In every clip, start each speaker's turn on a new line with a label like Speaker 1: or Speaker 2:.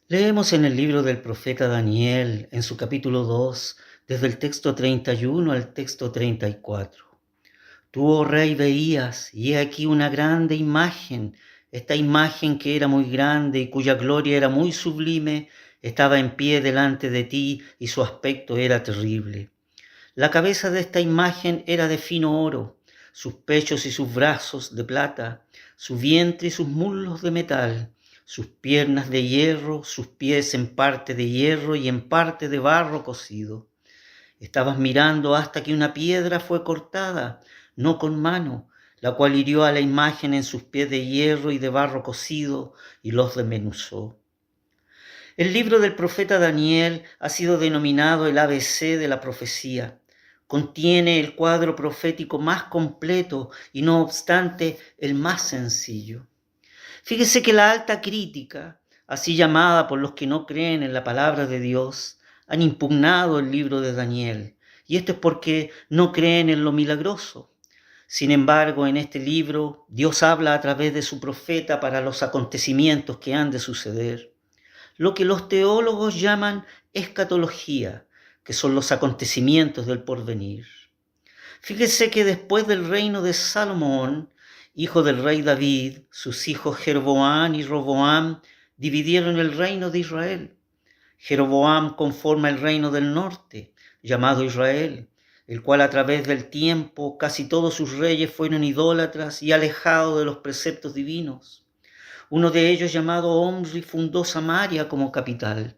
Speaker 1: Leemos en el libro del profeta Daniel, en su capítulo 2, desde el texto 31 al texto 34. Tú, oh rey, veías, y he aquí una grande imagen. Esta imagen que era muy grande y cuya gloria era muy sublime, estaba en pie delante de ti y su aspecto era terrible. La cabeza de esta imagen era de fino oro, sus pechos y sus brazos de plata, su vientre y sus muslos de metal, sus piernas de hierro, sus pies en parte de hierro y en parte de barro cocido. Estabas mirando hasta que una piedra fue cortada, no con mano, la cual hirió a la imagen en sus pies de hierro y de barro cocido y los desmenuzó. El libro del profeta Daniel ha sido denominado el ABC de la profecía. Contiene el cuadro profético más completo y no obstante el más sencillo. Fíjese que la alta crítica, así llamada por los que no creen en la palabra de Dios, han impugnado el libro de Daniel. Y esto es porque no creen en lo milagroso. Sin embargo, en este libro, Dios habla a través de su profeta para los acontecimientos que han de suceder. Lo que los teólogos llaman escatología, que son los acontecimientos del porvenir. Fíjese que después del reino de Salomón, hijo del rey David, sus hijos Jeroboam y Roboam dividieron el reino de Israel. Jeroboam conforma el reino del norte, llamado Israel, el cual a través del tiempo casi todos sus reyes fueron idólatras y alejados de los preceptos divinos. Uno de ellos, llamado Omri, fundó Samaria como capital.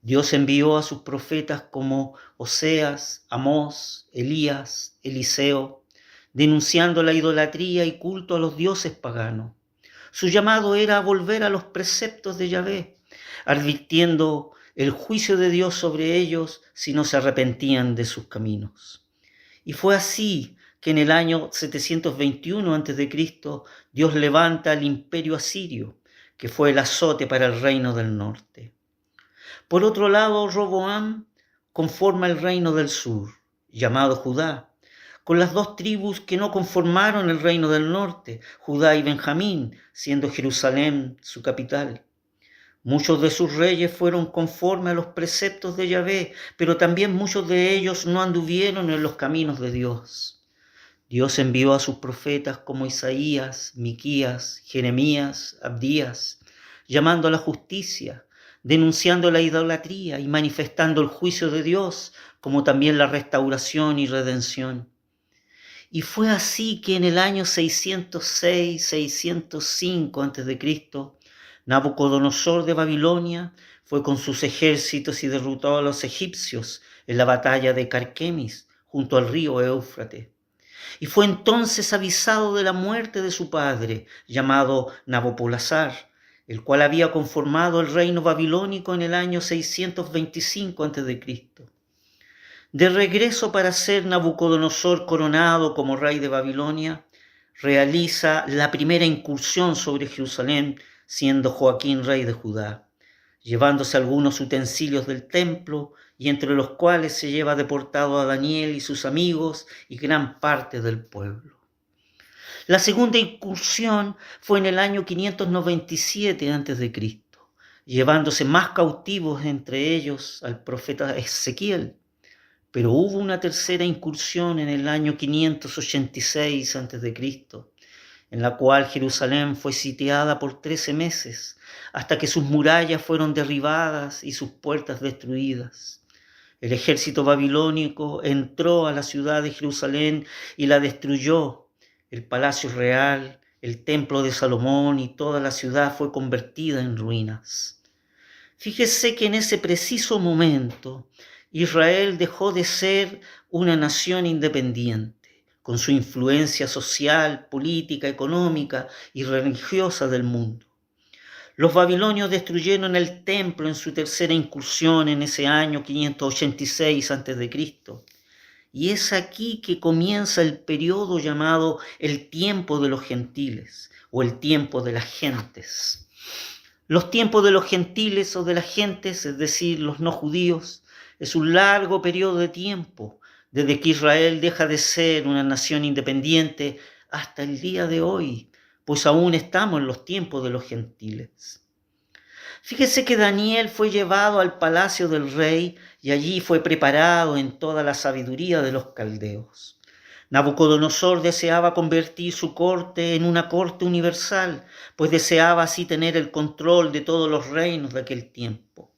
Speaker 1: Dios envió a sus profetas como Oseas, Amós, Elías, Eliseo, denunciando la idolatría y culto a los dioses paganos. Su llamado era a volver a los preceptos de Yahvé, advirtiendo el juicio de Dios sobre ellos si no se arrepentían de sus caminos. Y fue así que en el año 721 a.C. Dios levanta al imperio asirio, que fue el azote para el reino del norte. Por otro lado, Roboam conforma el reino del sur, llamado Judá, con las dos tribus que no conformaron el reino del norte, Judá y Benjamín, siendo Jerusalén su capital. Muchos de sus reyes fueron conforme a los preceptos de Yahvé, pero también muchos de ellos no anduvieron en los caminos de Dios. Dios envió a sus profetas como Isaías, Miquías, Jeremías, Abdías, llamando a la justicia, denunciando la idolatría y manifestando el juicio de Dios, como también la restauración y redención. Y fue así que en el año 606-605 a.C., Nabucodonosor de Babilonia fue con sus ejércitos y derrotó a los egipcios en la batalla de Carquemis, junto al río Éufrates. Y fue entonces avisado de la muerte de su padre, llamado Nabopolassar, el cual había conformado el reino babilónico en el año 625 a.C. De regreso para ser Nabucodonosor coronado como rey de Babilonia, realiza la primera incursión sobre Jerusalén, siendo Joaquín rey de Judá, llevándose algunos utensilios del templo, y entre los cuales se lleva deportado a Daniel y sus amigos y gran parte del pueblo. La segunda incursión fue en el año 597 a.C., llevándose más cautivos, entre ellos al profeta Ezequiel. Pero hubo una tercera incursión en el año 586 a.C., en la cual Jerusalén fue sitiada por 13 meses, hasta que sus murallas fueron derribadas y sus puertas destruidas. El ejército babilónico entró a la ciudad de Jerusalén y la destruyó. El palacio real, el templo de Salomón y toda la ciudad fue convertida en ruinas. Fíjese que en ese preciso momento Israel dejó de ser una nación independiente, con su influencia social, política, económica y religiosa del mundo. Los babilonios destruyeron el templo en su tercera incursión en ese año 586 a.C. Y es aquí que comienza el periodo llamado el tiempo de los gentiles o el tiempo de las gentes. Los tiempos de los gentiles o de las gentes, es decir, los no judíos, es un largo periodo de tiempo, desde que Israel deja de ser una nación independiente hasta el día de hoy, pues aún estamos en los tiempos de los gentiles. Fíjese que Daniel fue llevado al palacio del rey y allí fue preparado en toda la sabiduría de los caldeos. Nabucodonosor deseaba convertir su corte en una corte universal, pues deseaba así tener el control de todos los reinos de aquel tiempo.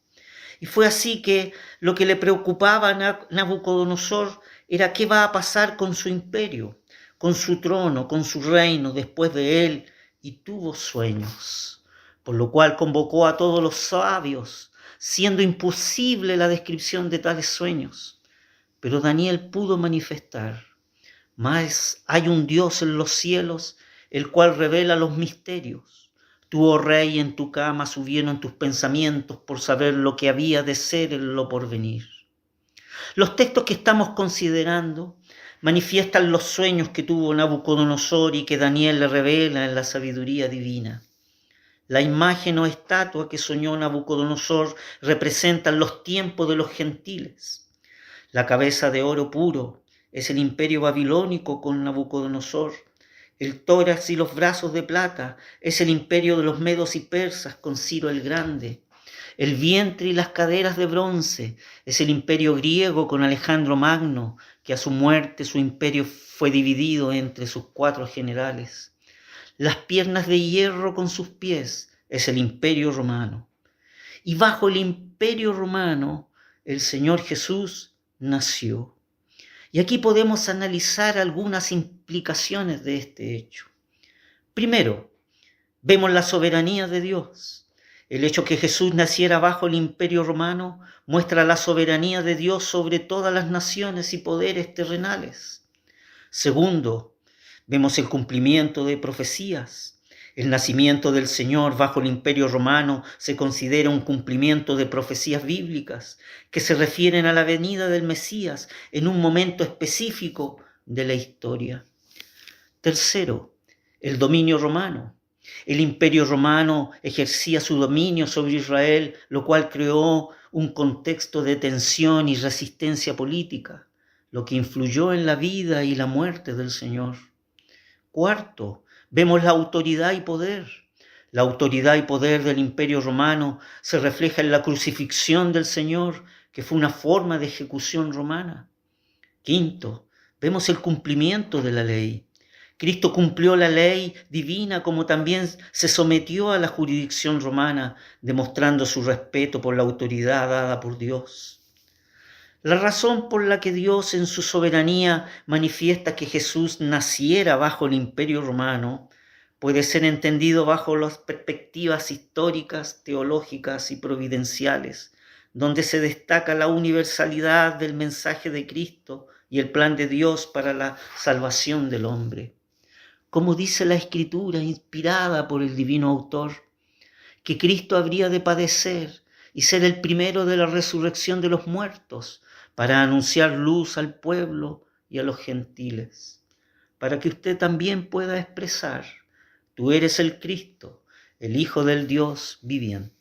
Speaker 1: Y fue así que lo que le preocupaba a Nabucodonosor era qué va a pasar con su imperio, con su trono, con su reino después de él, y tuvo sueños, por lo cual convocó a todos los sabios, siendo imposible la descripción de tales sueños. Pero Daniel pudo manifestar: mas hay un Dios en los cielos, el cual revela los misterios. Tú, oh rey, en tu cama subieron tus pensamientos por saber lo que había de ser en lo porvenir. Los textos que estamos considerando manifiestan los sueños que tuvo Nabucodonosor y que Daniel le revela en la sabiduría divina. La imagen o estatua que soñó Nabucodonosor representan los tiempos de los gentiles. La cabeza de oro puro es el imperio babilónico con Nabucodonosor. El tórax y los brazos de plata es el imperio de los medos y persas con Ciro el Grande. El vientre y las caderas de bronce es el imperio griego con Alejandro Magno, que a su muerte su imperio fue dividido entre sus 4 generales. Las piernas de hierro con sus pies es el imperio romano. Y bajo el imperio romano el Señor Jesús nació. Y aquí podemos analizar algunas implicaciones de este hecho. Primero, vemos la soberanía de Dios. El hecho que Jesús naciera bajo el imperio romano muestra la soberanía de Dios sobre todas las naciones y poderes terrenales. Segundo, vemos el cumplimiento de profecías. El nacimiento del Señor bajo el imperio romano se considera un cumplimiento de profecías bíblicas que se refieren a la venida del Mesías en un momento específico de la historia. Tercero, el dominio romano. El imperio romano ejercía su dominio sobre Israel, lo cual creó un contexto de tensión y resistencia política, lo que influyó en la vida y la muerte del Señor. Cuarto, vemos la autoridad y poder. La autoridad y poder del imperio romano se refleja en la crucifixión del Señor, que fue una forma de ejecución romana. Quinto, vemos el cumplimiento de la ley. Cristo cumplió la ley divina como también se sometió a la jurisdicción romana, demostrando su respeto por la autoridad dada por Dios. La razón por la que Dios en su soberanía manifiesta que Jesús naciera bajo el imperio romano puede ser entendido bajo las perspectivas históricas, teológicas y providenciales, donde se destaca la universalidad del mensaje de Cristo y el plan de Dios para la salvación del hombre. Como dice la Escritura, inspirada por el divino autor, que Cristo habría de padecer y ser el primero de la resurrección de los muertos, para anunciar luz al pueblo y a los gentiles, para que usted también pueda expresar: tú eres el Cristo, el Hijo del Dios viviente.